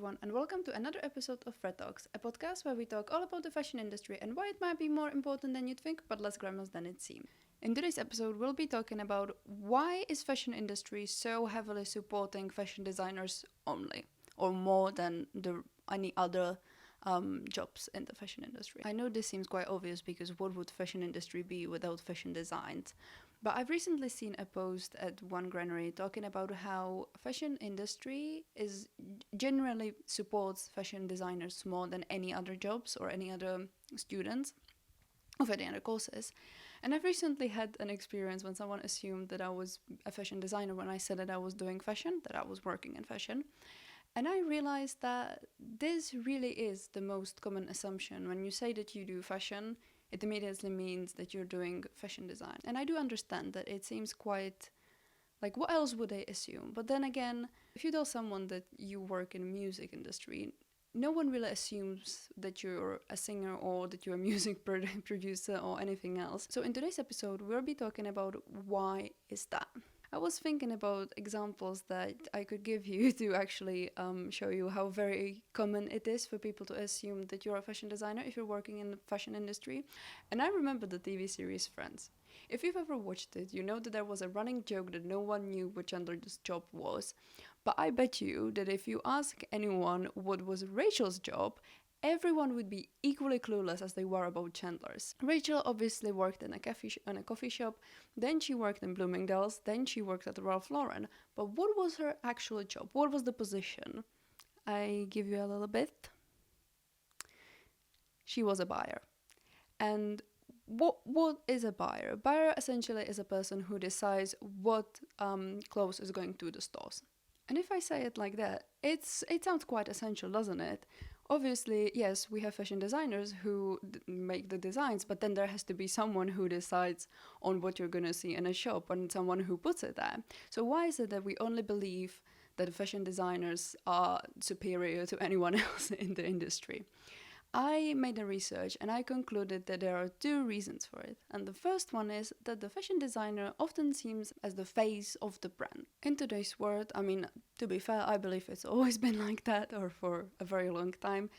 everyone, and welcome to another episode of Fred Talks, a podcast where we talk all about the fashion industry and why it might be more important than you'd think, but less glamorous than it seems. In today's episode, we'll be talking about why is fashion industry so heavily supporting fashion designers only, or more than any other jobs in the fashion industry. I know this seems quite obvious because what would fashion industry be without fashion designs? But I've recently seen a post at One Granary talking about how fashion industry is generally supports fashion designers more than any other jobs or any other students of any other courses. And I've recently had an experience when someone assumed that I was a fashion designer when I said that I was doing fashion, that I was working in fashion. And I realized that this really is the most common assumption. When you say that you do fashion, it immediately means that you're doing fashion design. And I do understand that it seems quite like, what else would they assume? But then again, if you tell someone that you work in the music industry, no one really assumes that you're a singer or that you're a music producer or anything else. So in today's episode, we'll be talking about why is that. I was thinking about examples that I could give you to actually show you how very common it is for people to assume that you're a fashion designer if you're working in the fashion industry. And I remember the TV series Friends. If you've ever watched it, you know that there was a running joke that no one knew which Chandler's job was. But I bet you that if you ask anyone what was Rachel's job, everyone would be equally clueless as they were about Chandler's. Rachel obviously worked in a coffee shop, then she worked in Bloomingdale's, then she worked at Ralph Lauren. But what was her actual job? What was the position? I give you a little bit. She was a buyer. And what is a buyer? A buyer essentially is a person who decides what clothes is going to the stores. And if I say it like that, it sounds quite essential, doesn't it? Obviously, yes, we have fashion designers who make the designs, but then there has to be someone who decides on what you're going to see in a shop and someone who puts it there. So why is it that we only believe that fashion designers are superior to anyone else in the industry? I made a research and I concluded that there are two reasons for it. And the first one is that the fashion designer often seems as the face of the brand. In today's world, I mean, to be fair, I believe it's always been like that, or for a very long time.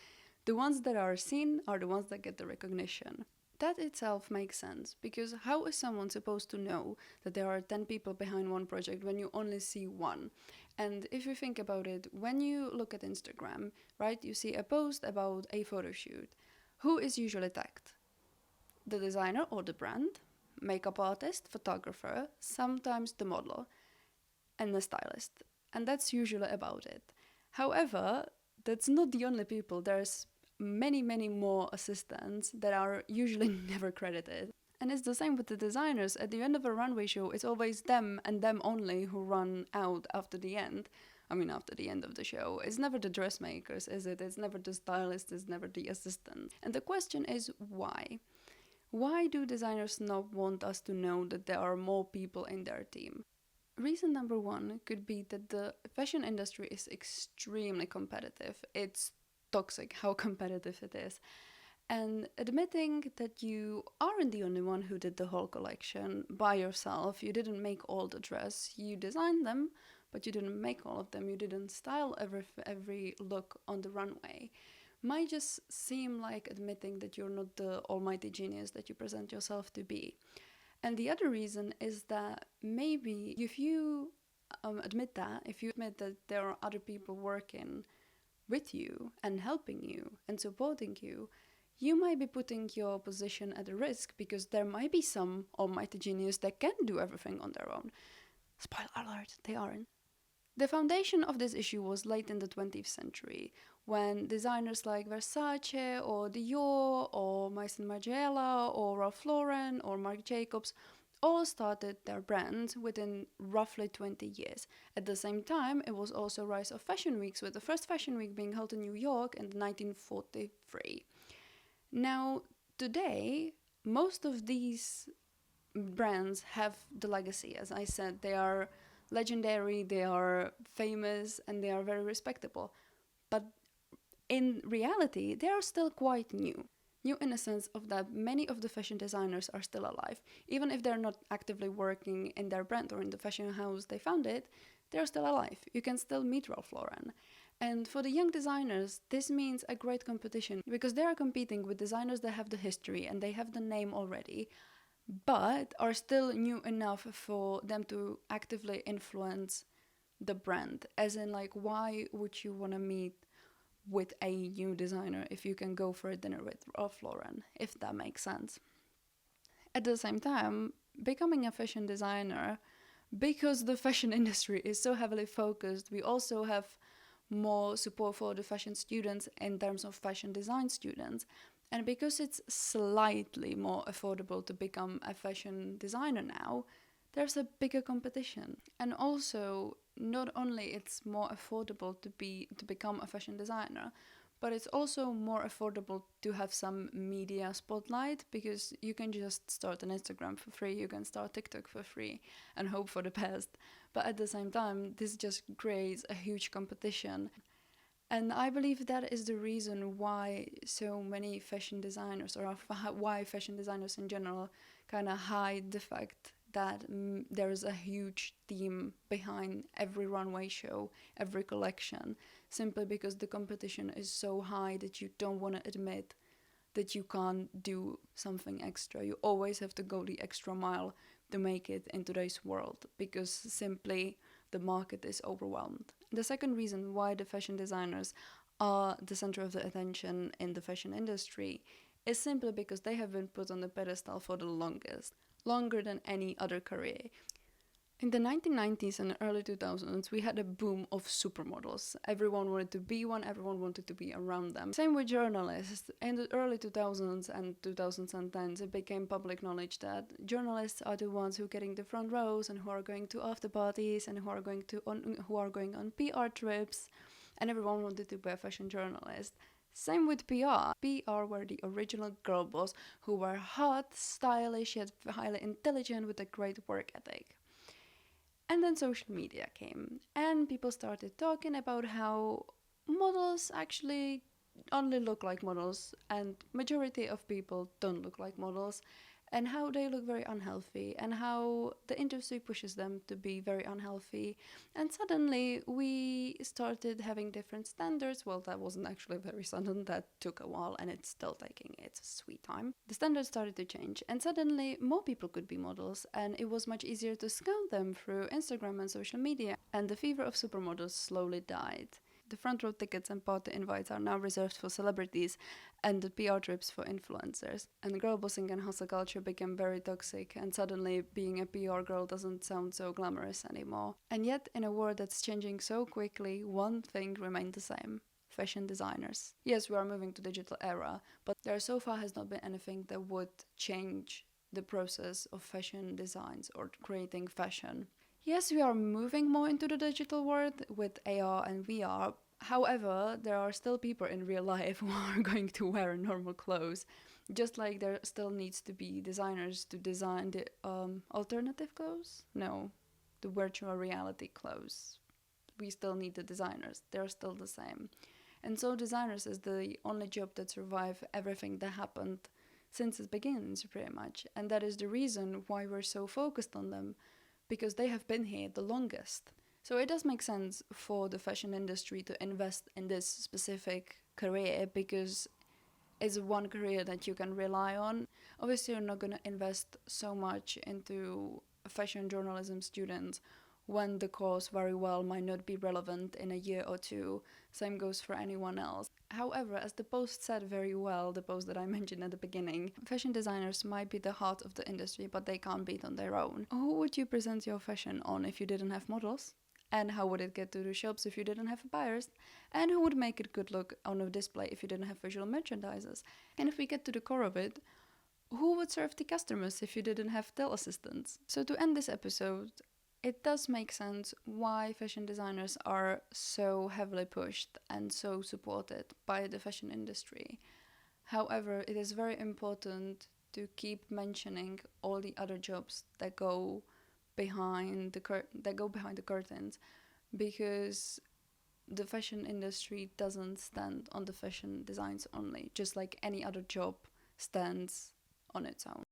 The ones that are seen are the ones that get the recognition. That itself makes sense, because how is someone supposed to know that there are 10 people behind one project when you only see one? And if you think about it, when you look at Instagram, right, you see a post about a photo shoot. Who is usually tagged? The designer or the brand, makeup artist, photographer, sometimes the model, and the stylist. And that's usually about it. However, that's not the only people. There's many, many more assistants that are usually never credited. And it's the same with the designers. At the end of a runway show, it's always them and them only who run out after the end. I mean, after the end of the show. It's never the dressmakers, is it? It's never the stylist, it's never the assistant. And the question is why? Why do designers not want us to know that there are more people in their team? Reason number one could be that the fashion industry is extremely competitive. It's toxic how competitive it is. And admitting that you aren't the only one who did the whole collection by yourself, you didn't make all the dress, you designed them, but you didn't make all of them, you didn't style every look on the runway, might just seem like admitting that you're not the almighty genius that you present yourself to be. And the other reason is that maybe if you admit that there are other people working with you and helping you and supporting you, you might be putting your position at risk because there might be some almighty genius that can do everything on their own. Spoiler alert, they aren't. The foundation of this issue was late in the 20th century, when designers like Versace or Dior or Maison Margiela or Ralph Lauren or Marc Jacobs all started their brands within roughly 20 years. At the same time, it was also rise of fashion weeks, with the first fashion week being held in New York in 1943. Now, today, most of these brands have the legacy. As I said, they are legendary, they are famous, and they are very respectable. But in reality, they are still quite new. New in the sense of that many of the fashion designers are still alive. Even if they're not actively working in their brand or in the fashion house they founded, they're still alive. You can still meet Ralph Lauren. And for the young designers, this means a great competition because they are competing with designers that have the history and they have the name already, but are still new enough for them to actively influence the brand. As in, like, why would you want to meet with a new designer if you can go for a dinner with Ralph Lauren, if that makes sense? At the same time, becoming a fashion designer, because the fashion industry is so heavily focused, we also have more support for the fashion students in terms of fashion design students. And because it's slightly more affordable to become a fashion designer now, there's a bigger competition. And also, not only it's more affordable to become a fashion designer, but it's also more affordable to have some media spotlight, because you can just start an Instagram for free, you can start TikTok for free and hope for the best. But at the same time, this just creates a huge competition. And I believe that is the reason why so many fashion designers, or why fashion designers in general, kind of hide the fact that there is a huge team behind every runway show, every collection, simply because the competition is so high that you don't want to admit that you can't do something extra. You always have to go the extra mile to make it in today's world, because simply the market is overwhelmed. The second reason why the fashion designers are the center of the attention in the fashion industry is simply because they have been put on the pedestal for the longest, longer than any other career. In the 1990s and early 2000s, we had a boom of supermodels. Everyone wanted to be one, everyone wanted to be around them. Same with journalists. In the early 2000s and 2010s, it became public knowledge that journalists are the ones who are getting the front rows and who are going to after parties and who are going on PR trips, and everyone wanted to be a fashion journalist. Same with PR. PR were the original girl boss who were hot, stylish, yet highly intelligent with a great work ethic. And then social media came, and people started talking about how models actually only look like models, and majority of people don't look like models, and how they look very unhealthy, and how the industry pushes them to be very unhealthy. And suddenly we started having different standards. Well, that wasn't actually very sudden, that took a while, and it's still taking its sweet time. The standards started to change, and suddenly more people could be models, and it was much easier to scout them through Instagram and social media, and the fever of supermodels slowly died. The front row tickets and party invites are now reserved for celebrities, and the PR trips for influencers. And girl bossing and hustle culture became very toxic, and suddenly being a PR girl doesn't sound so glamorous anymore. And yet, in a world that's changing so quickly, one thing remained the same: fashion designers. Yes, we are moving to digital era, but there so far has not been anything that would change the process of fashion designs or creating fashion. Yes, we are moving more into the digital world with AR and VR. However, there are still people in real life who are going to wear normal clothes. Just like there still needs to be designers to design the alternative clothes? No, the virtual reality clothes. We still need the designers. They're still the same. And so designers is the only job that survived everything that happened since its beginnings, pretty much. And that is the reason why we're so focused on them, because they have been here the longest. So it does make sense for the fashion industry to invest in this specific career, because it's one career that you can rely on. Obviously, you're not going to invest so much into a fashion journalism student when the course very well might not be relevant in a year or two. Same goes for anyone else. However, as the post said very well, the post that I mentioned at the beginning, fashion designers might be the heart of the industry, but they can't be it on their own. Who would you present your fashion on if you didn't have models? And how would it get to the shops if you didn't have buyers? And who would make it good look on a display if you didn't have visual merchandisers? And if we get to the core of it, who would serve the customers if you didn't have tel assistants? So to end this episode, it does make sense why fashion designers are so heavily pushed and so supported by the fashion industry. However, it is very important to keep mentioning all the other jobs that go behind the curtains, because the fashion industry doesn't stand on the fashion designs only, just like any other job stands on its own.